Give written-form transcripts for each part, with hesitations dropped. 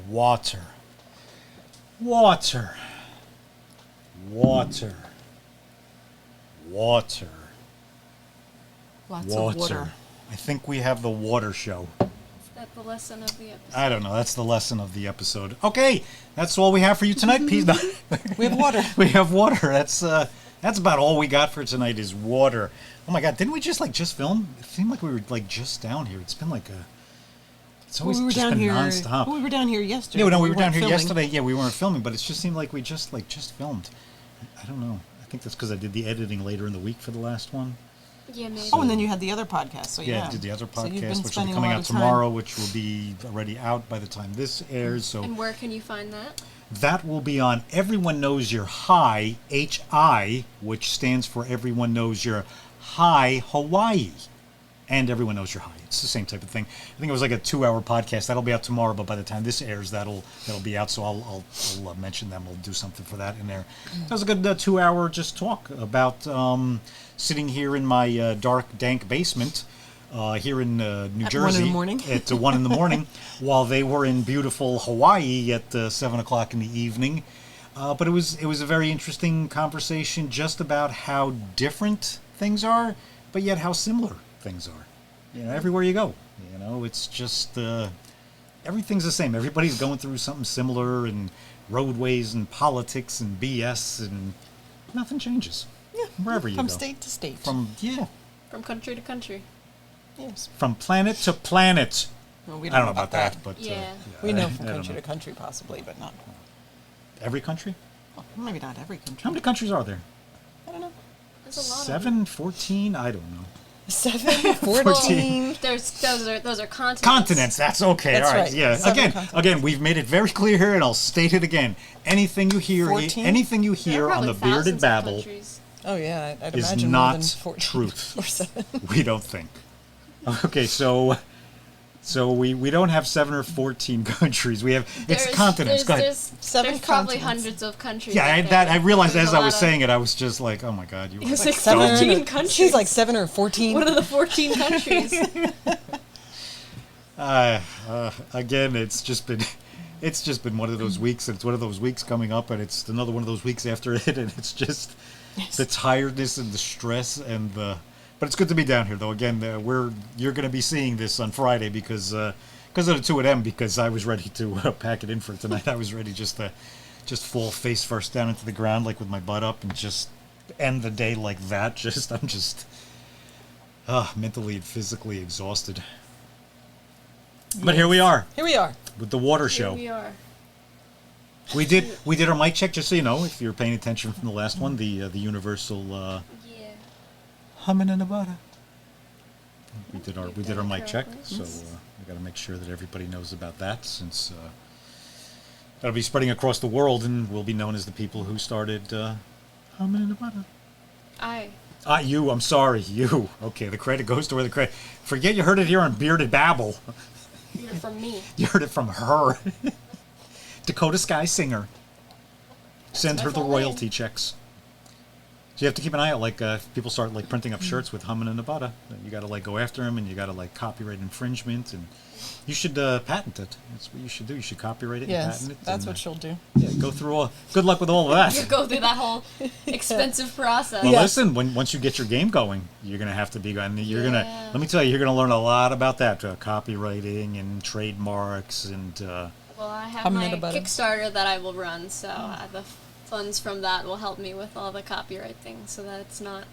Water. Water. Water. Water. Lots of water. I think we have the water show. Is that the lesson of the episode? I don't know. That's the lesson of the episode. Okay, that's all we have for you tonight. Peace. We have water. We have water. That's about all we got for tonight is water. Oh my God! Didn't we just film? It seemed like we were just down here. It's been it's always been nonstop. We were down here yesterday. Yeah, no, we were down here yesterday. Yeah, we weren't filming, but it just seemed like we just filmed. I don't know. I think that's because I did the editing later in the week for the last one. Yeah, maybe. Oh, and then you had the other podcast. So yeah, I did the other So you've been podcast, which will be spending a coming lot out of time. tomorrow, which will be already out by the time this airs. So And where can you find that? that will be on Everyone Knows You're High, HI, which stands for Everyone Knows You're High Hawaii. And Everyone Knows You're High. It's the same type of thing. I think it was like a 2-hour podcast. That'll be out tomorrow, but by the time this airs, that'll be out. So I'll mention them. We'll do something for that in there. That was a good 2-hour just talk about sitting here in my dark, dank basement here in New Jersey. 1 in the morning. At 1 in the morning, while they were in beautiful Hawaii at 7 o'clock in the evening. But it was a very interesting conversation just about how different things are, but yet how similar things are. Everywhere you go, it's just everything's the same. Everybody's going through something similar, and roadways and politics and BS, and nothing changes. Yeah, wherever you go. From state to state. From country to country. Yes. From planet to planet. Well, we I don't know about that, but yeah. We know from country to country possibly, but not every country. well, maybe not every country. How many countries are there? I don't know. There's a lot 7, 14? I don't know. 7, 14. Those are continents. Continents, that's okay. That's all right. right. Yeah. 7 Again, continents. we've made it very clear here, and I'll state it again. Anything you hear, 14? Here on the Bearded Babble Oh yeah, I'd is imagine more than not 14 truth. or 7. We don't think. Okay, so we don't have 7 or 14 countries. We have it's continents. Go ahead. There's probably continents. hundreds of countries. Yeah, out there. I realized There's as a I was lot saying it, I was just like, oh my God, you. It's Were like Seven- 14 countries. She's like 7 or 14. What are the 14 countries? Again, it's just been one of those weeks, and it's one of those weeks coming up, and it's another one of those weeks after it, and it's just the tiredness and the stress and the. But it's good to be down here, though. Again, you're going to be seeing this on Friday because of the 2 of them. Because I was ready to pack it in for tonight. I was ready just to fall face first down into the ground, like with my butt up, and just end the day like that. I'm just mentally and physically exhausted. But here we are. Here we are. With the water show. Here we are. We did our mic check, just so you know, if you're paying attention from the last one, the universal Yeah. humming in the butter. We did our mic check, correctly. so we got to make sure that everybody knows about that, since that'll be spreading across the world, and we'll be known as the people who started humming in the butter. You. I'm sorry, you. Okay, the credit goes to where the credit. Forget you heard it here on Bearded Babble. You heard it from me. You heard it from her. Dakota Sky Singer. Send her the royalty checks. So you have to keep an eye out, if people start printing up shirts with Hummin' and Nevada, you got to go after them, and you got to copyright infringement, and you should patent it. That's what you should do. You should copyright it and Yes, patent it. that's and, what she'll do. Yeah, go through good luck with all of You that. go through that whole expensive process. Well, Yes. listen, once you get your game going, you're going to have to be going. Yeah. Let me tell you, you're going to learn a lot about that, copywriting and trademarks and. Well, I have Hummin' my in the butter. Kickstarter that I will run, so the funds from that will help me with all the copyright things, so that it's not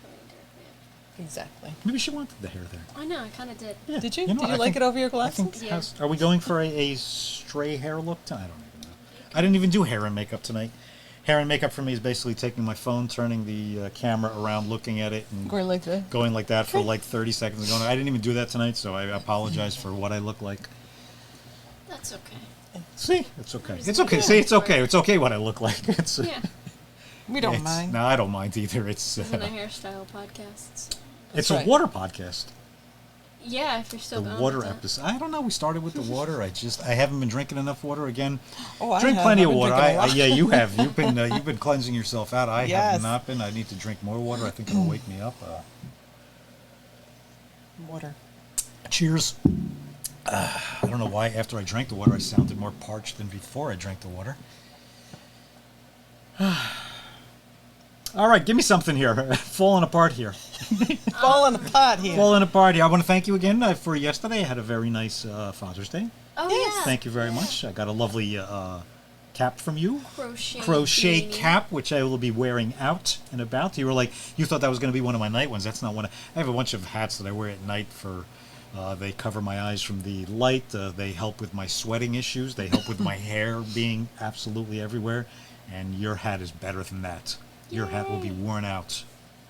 coming directly. Exactly. Maybe she wanted the hair there. I know, I kind of did. Yeah, Did you? know, Did you I like think- it over your I glasses? think. Yeah. Are we going for a stray hair look? I don't even know. I didn't even do hair and makeup tonight. Hair and makeup for me is basically taking my phone, turning the camera around, looking at it, and Going like that. going like that for 30 seconds. And going. I didn't even do that tonight, so I apologize for what I look like. That's okay. See, it's okay. It's okay. See, it's okay. It's okay what I look like. It's. Yeah, We don't mind. No, I don't mind either. It's. isn't a hairstyle podcast. It's That's a right. water podcast. Yeah, if you're still The going water with that. episode. I don't know. We started with the water. I haven't been drinking enough water again. Oh, I Drink have. plenty I've of been water. drinking a lot. Yeah, you have. You've been cleansing yourself out. I Yes. have not been. I need to drink more water. I think it'll wake me up. Water. Cheers. I don't know why after I drank the water I sounded more parched than before I drank the water. All right, give me something here. Falling apart here. Falling apart here. Falling apart here. I want to thank you again for yesterday. I had a very nice Father's Day. Oh, Yes. yeah. Thank you very much. I got a lovely cap from you. Crochet beanie. Cap, which I will be wearing out and about. You were like, you thought that was going to be one of my night ones. That's not one. I have a bunch of hats that I wear at night for. They cover my eyes from the light. They help with my sweating issues. They help with my hair being absolutely everywhere. And your hat is better than that. Your hat will be worn out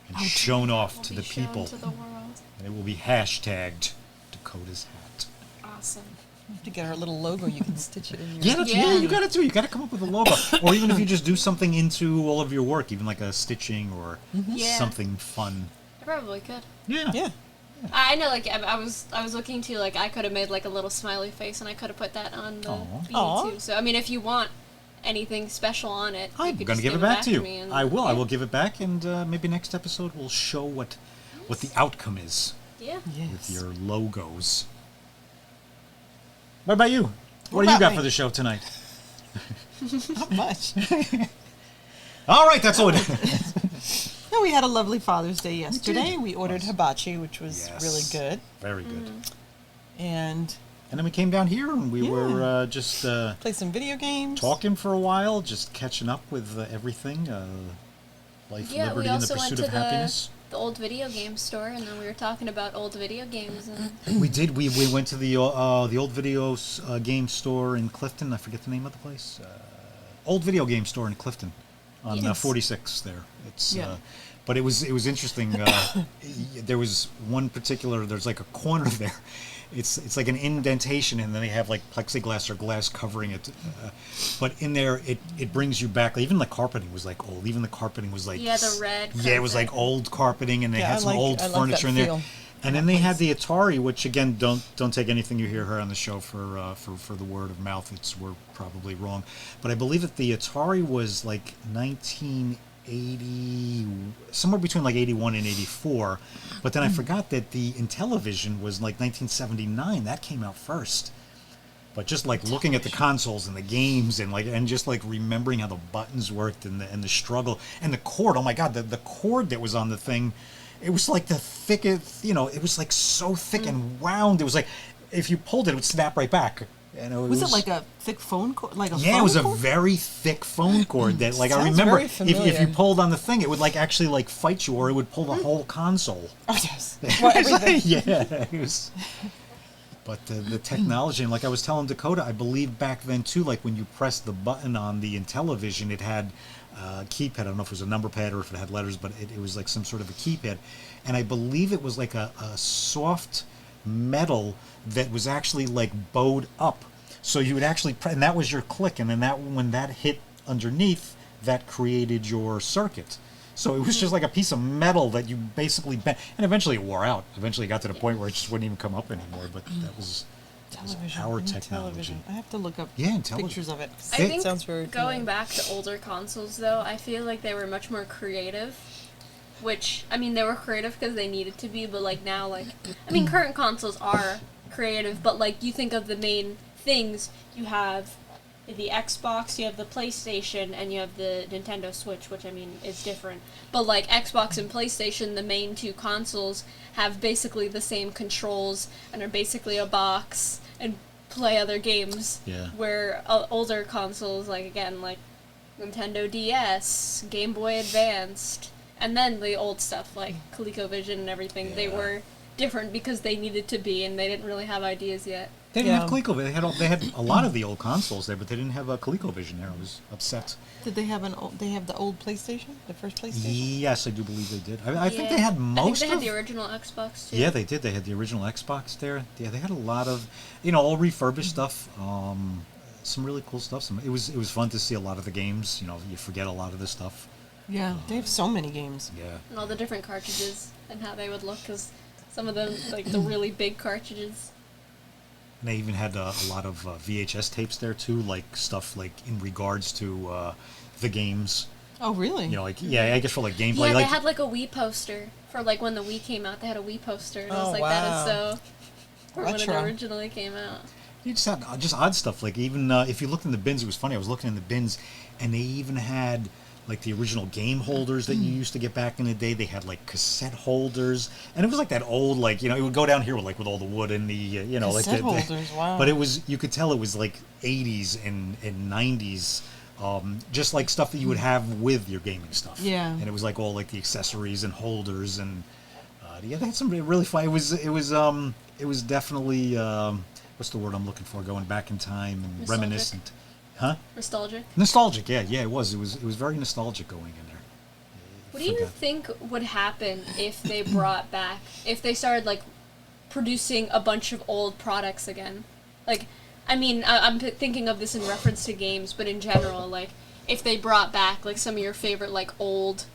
and shown off to the people. To the world. And it will be hashtagged Dakota's hat. Awesome. You have to get our little logo. You can stitch it in your... Yeah, yeah, you got to do. You got to come up with a logo, or even if you just do something into all of your work, even like a stitching or Yeah. something fun. I probably could. Yeah. Yeah. I know, like I was looking to, like I could have made like a little smiley face, and I could have put that on the Aw. beanie too. So I mean, if you want anything special on it, you I'm could going just to give it back to me you. and- I will. I yeah. will give it back, and maybe next episode we'll show what the outcome is Yeah. with Yes. your logos. What about you? What do you about got me? for the show tonight? Not much. All right, that's all it is. No, we had a lovely Father's Day yesterday. did. We ordered hibachi, which was Yes. really good. Very good. And And then we came down here, and we Yeah. were just played some video games. talking for a while, just catching up with everything. Life, Yeah, liberty, we and the also went pursuit to of happiness. the old video game store, and then we were talking about old video games. And We did. We went to the old video game store in Clifton. I forget the name of the place. Old video game store in Clifton on Yes. 46 there. It's Yeah. but it was interesting. There was one particular. There's like a corner there. It's like an indentation, and then they have like plexiglass or glass covering it. But in there, it brings you back. Even the carpeting was like old. Even the carpeting was like yeah, the red. Yeah, it was like old carpeting, and they Yeah, had I some like- old I like furniture that in there. feel. And then they had the Atari, which again, don't take anything you hear her on the show for the word of mouth. We're probably wrong, but I believe that the Atari was like 1980, somewhere between like 81 and 84. But then I forgot that the Intellivision was like 1979. That came out first. But just like looking at the consoles and the games and just like remembering how the buttons worked and the struggle and the cord. Oh my God, the cord that was on the thing. It was like the thickest, it was like so thick and wound. It was like if you pulled it, it would snap right back. Was it like a thick phone cord? Like a yeah, phone it was cord? a very thick phone cord that, like, I Sounds remember very if familiar. you pulled on the thing, it would like actually like fight you, or it would pull the whole console. Oh, yes. Well, everything. Yeah, it was. But the technology, and like I was telling Dakota, I believe back then too, like when you pressed the button on the Intellivision, it had a keypad. I don't know if it was a number pad or if it had letters, but it was like some sort of a keypad. And I believe it was like a soft metal that was actually like bowed up. So you would actually, and that was your click, and then when that hit underneath, that created your circuit. So it was just like a piece of metal that you basically bent, and eventually it wore out. Eventually it got to the point where it just wouldn't even come up anymore, but that was our technology. I have to look up Yeah, Intellivision. pictures of it. I It think sounds very going familiar. back to older consoles, though, I feel like they were much more creative. Which, I mean, they were creative because they needed to be, but like now, like, I mean, current consoles are creative, but like you think of the main things, you have the Xbox, you have the PlayStation, and you have the Nintendo Switch, which I mean is different. But like Xbox and PlayStation, the main two consoles, have basically the same controls and are basically a box and play other games. Yeah. Where older consoles, like again, like Nintendo DS, Game Boy Advanced, and then the old stuff like ColecoVision and everything, they Yeah. were different because they needed to be, and they didn't really have ideas yet. They didn't have Yeah. ColecoVision. They had a lot of the old consoles there, but they didn't have a ColecoVision there. I was upset. Did they have they have the old PlayStation? The first PlayStation? Yes, I do believe they did. I think Yeah. they had I most think they had of the original Xbox too. Yeah, they did. They had the original Xbox there. Yeah, they had a lot of, all refurbished stuff. Some really cool stuff. It was fun to see a lot of the games. You forget a lot of the stuff. Yeah, they have so many games. Yeah. And all the different cartridges and how they would look, because some of them, like the really big cartridges. And they even had a lot of VHS tapes there too, like stuff like in regards to the games. Oh, really? I guess for like gameplay. Yeah, like, they had like a Wii poster for like when the Wii came out. They had a Wii poster, and I was Oh, like, that is wow. so. Or when it Retro. originally came out. You just had just odd stuff. Like even if you looked in the bins, it was funny. I was looking in the bins, and they even had like the original game holders that you used to get back in the day. They had like cassette holders, and it was like that old, like, you know, it would go down here with all the wood and the you know, Cassette like holders, wow. But it was, you could tell it was like 80s and 90s. Just like stuff that you would have with your gaming stuff. Yeah. And it was like all like the accessories and holders and yeah, they had some really fun. It was definitely what's the word I'm looking for? Going back in time and Nostalgic. reminiscent. Huh? Nostalgic. Nostalgic, yeah, it was very nostalgic going in there. What do you think would happen if they if they started like producing a bunch of old products again? Like, I mean, I'm thinking of this in reference to games, but in general, like, if they brought back like some of your favorite like old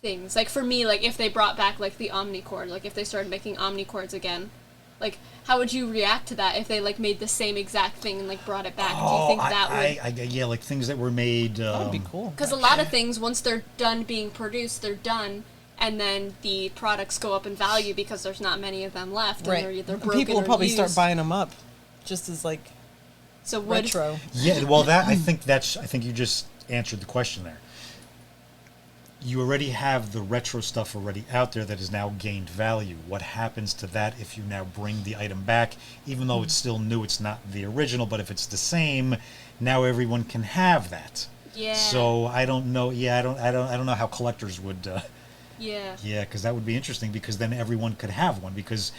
things. Like for me, like if they brought back like the Omnicord, like if they started making Omnicords again, like how would you react to that if they like made the same exact thing and like brought it back? Do you think that would? Yeah, like things that were made. That would be cool. Because a lot of things, once they're done being produced, they're done, and then the products go up in value because there's not many of them left, Right. and they're either And broken people will or probably used. start buying them up, just as like So would retro. Yeah, well, I think you just answered the question there. You already have the retro stuff already out there that has now gained value. What happens to that if you now bring the item back, even though it's still new, it's not the original, but if it's the same, now everyone can have that. Yeah. So I don't know. Yeah, I don't know how collectors would. Yeah. Yeah, because that would be interesting, because then everyone could have one, because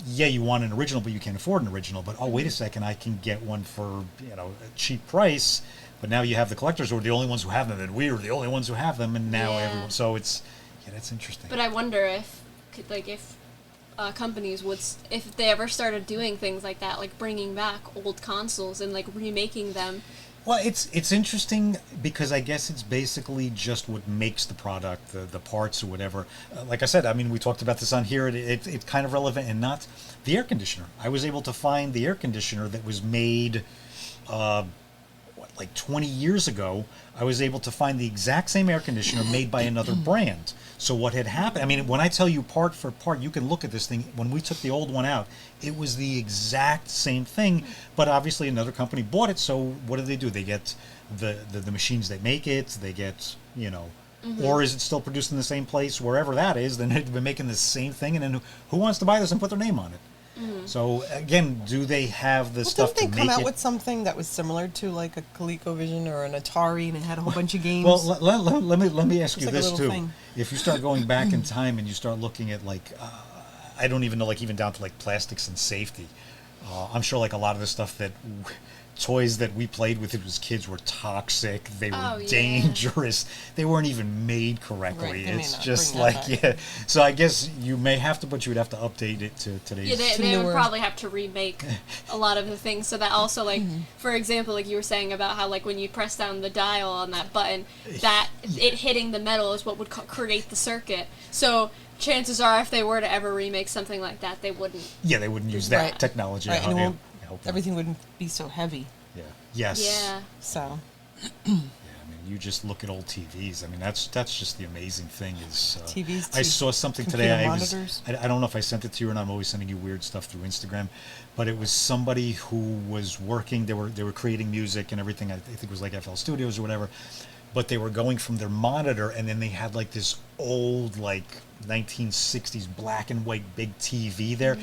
yeah, you want an original, but you can't afford an original. But oh, wait a second, I can get one for, you know, a cheap price. But now you have the collectors who are the only ones who have them, and we are the only ones who have them, and now Yeah. everyone. So it's, yeah, that's interesting. But I wonder if companies would, if they ever started doing things like that, like bringing back old consoles and like remaking them. Well, it's interesting because I guess it's basically just what makes the product, the parts or whatever. Like I said, I mean, we talked about this on here. It's kind of relevant and not. The air conditioner. I was able to find the air conditioner that was made, like 20 years ago. I was able to find the exact same air conditioner made by another brand. So what had happened, I mean, when I tell you part for part, you can look at this thing. When we took the old one out, it was the exact same thing, but obviously another company bought it. So what do? They get the machines that make it, they get, you know, or is it still produced in the same place, wherever that is, then they've been making the same thing, and then who wants to buy this and put their name on it? So again, do they have the stuff to Didn't make they come out it? with something that was similar to like a ColecoVision or an Atari, and it had a whole bunch of games? Well, let me ask you like a this little too. thing. If you start going back in time and you start looking at like, I don't even know, like even down to like plastics and safety, I'm sure like a lot of the stuff that toys that we played with as kids were toxic. They were Oh, yeah. dangerous. They weren't even made correctly. Right, they may It's not just bring that like, back. yeah. So I guess you may have to, but you would have to update it to today's. Yeah, To they would newer. probably have to remake a lot of the things so that also, like, for example, like you were saying about how, like, when you press down the dial on that button, that it hitting the metal is what would create the circuit. So chances are, if they were to ever remake something like that, they wouldn't. Yeah, they wouldn't use that Right. technology. Right, and it won't, I hope not. everything wouldn't be so heavy. Yeah. Yes. Yeah. So Yeah, I mean, you just look at old TVs. I mean, that's just the amazing thing is. TVs, I saw something today. computer monitors. I don't know if I sent it to you or not. I'm always sending you weird stuff through Instagram, but it was somebody who was working. They were creating music and everything. I think it was like FL Studios or whatever. But they were going from their monitor, and then they had like this old, like 1960s black and white big TV there,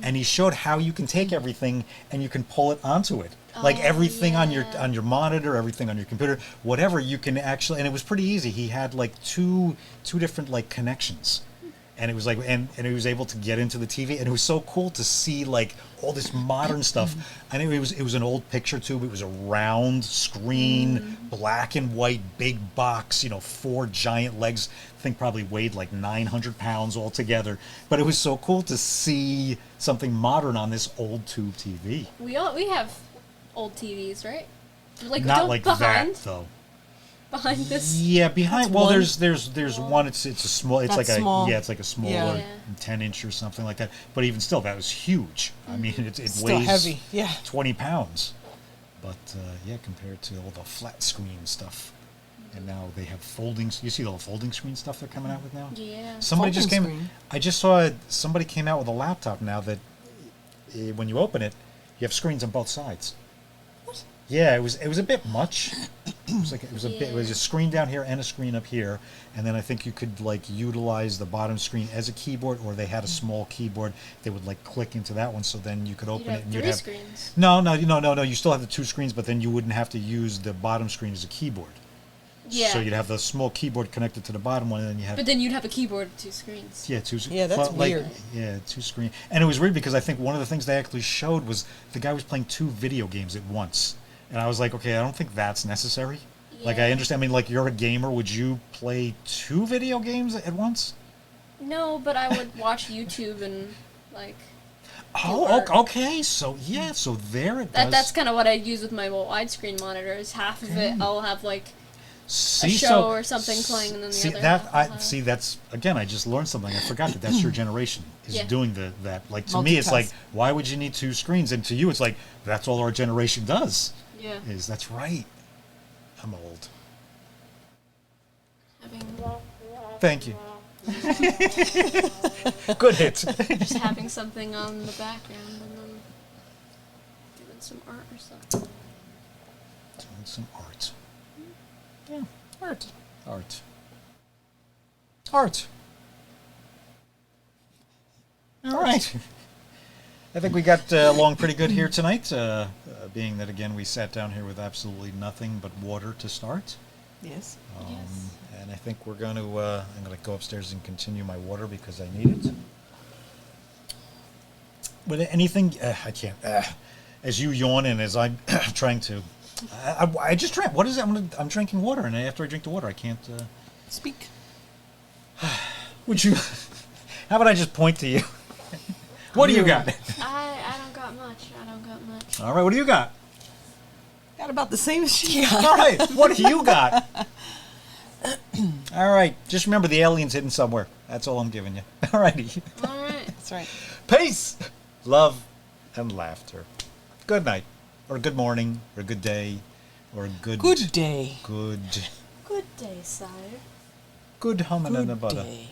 and he showed how you can take everything and you can pull it onto it. Like everything on your monitor, everything on your computer, whatever you can actually, and it was pretty easy. He had like two different like connections, and it was like, and he was able to get into the TV, and it was so cool to see like all this modern stuff. I know it was an old picture tube. It was a round screen, black and white, big box. 4 giant legs. I think probably weighed like 900 pounds altogether. But it was so cool to see something modern on this old tube TV. We have old TVs, right? Like Not don't like behind that though. behind this. Yeah, behind. That's Well, one. there's one. It's a small. It's That's like small. it's like a small Yeah. 10-inch or something like that. But even still, that was huge. I mean, it still weighs heavy. Yeah. 20 pounds. But yeah, compared to all the flat screen stuff, and now they have folding. You see all the folding screen stuff they're coming out with now. Yeah. Somebody just Folding came. screen. I just saw somebody came out with a laptop now that when you open it, you have screens on both sides. Yeah, it was a bit much. It was a screen down here and a screen up here, and then I think you could like utilize the bottom screen as a keyboard, or they had a small keyboard. They would like click into that one, so then you could open it and you'd have screens. No. You still have the 2 screens, but then you wouldn't have to use the bottom screen as a keyboard. Yeah. So you'd have the small keyboard connected to the bottom one, and then you have. But then you'd have a keyboard with 2 screens. Yeah, 2. Yeah, that's weird. Yeah, 2 screen, and it was weird because I think one of the things they actually showed was the guy was playing 2 video games at once. And I was like, okay, I don't think that's necessary. Yeah. Like, I understand. I mean, like, you're a gamer. Would you play 2 video games at once? No, but I would watch YouTube and, like... Oh, okay. So, yeah. So, there it does. That's kind of what I use with my widescreen monitors. Half of it, I'll have, like, a show or something playing, and then the other half. See, that's... Again, I just learned something. I forgot that's your generation is doing that. Like, to me, it's like, why would you need 2 screens? And to you, it's like, that's all our generation does. Yeah. That's right. I'm old. Thank you. Good hit. Just having something on the background and then doing some art or something. Doing some art. Yeah, art. All right. I think we got along pretty good here tonight, being that, again, we sat down here with absolutely nothing but water to start. Yes. Yes. And I think we're going to, I'm going to go upstairs and continue my water because I need it. But anything, I can't, as you yawn and as I'm trying to, I just drank, what is it? I'm drinking water, and after I drink the water, I can't. Speak. Would you, how about I just point to you? What do you got? I don't got much. All right, what do you got? Got about the same as she got. All right, what do you got? All right, just remember the alien's hidden somewhere. That's all I'm giving you. All righty. All right. That's right. Peace, love, and laughter. Good night, or good morning, or good day, or good day. Good Good day, sire. Good humming in the Good butter. day.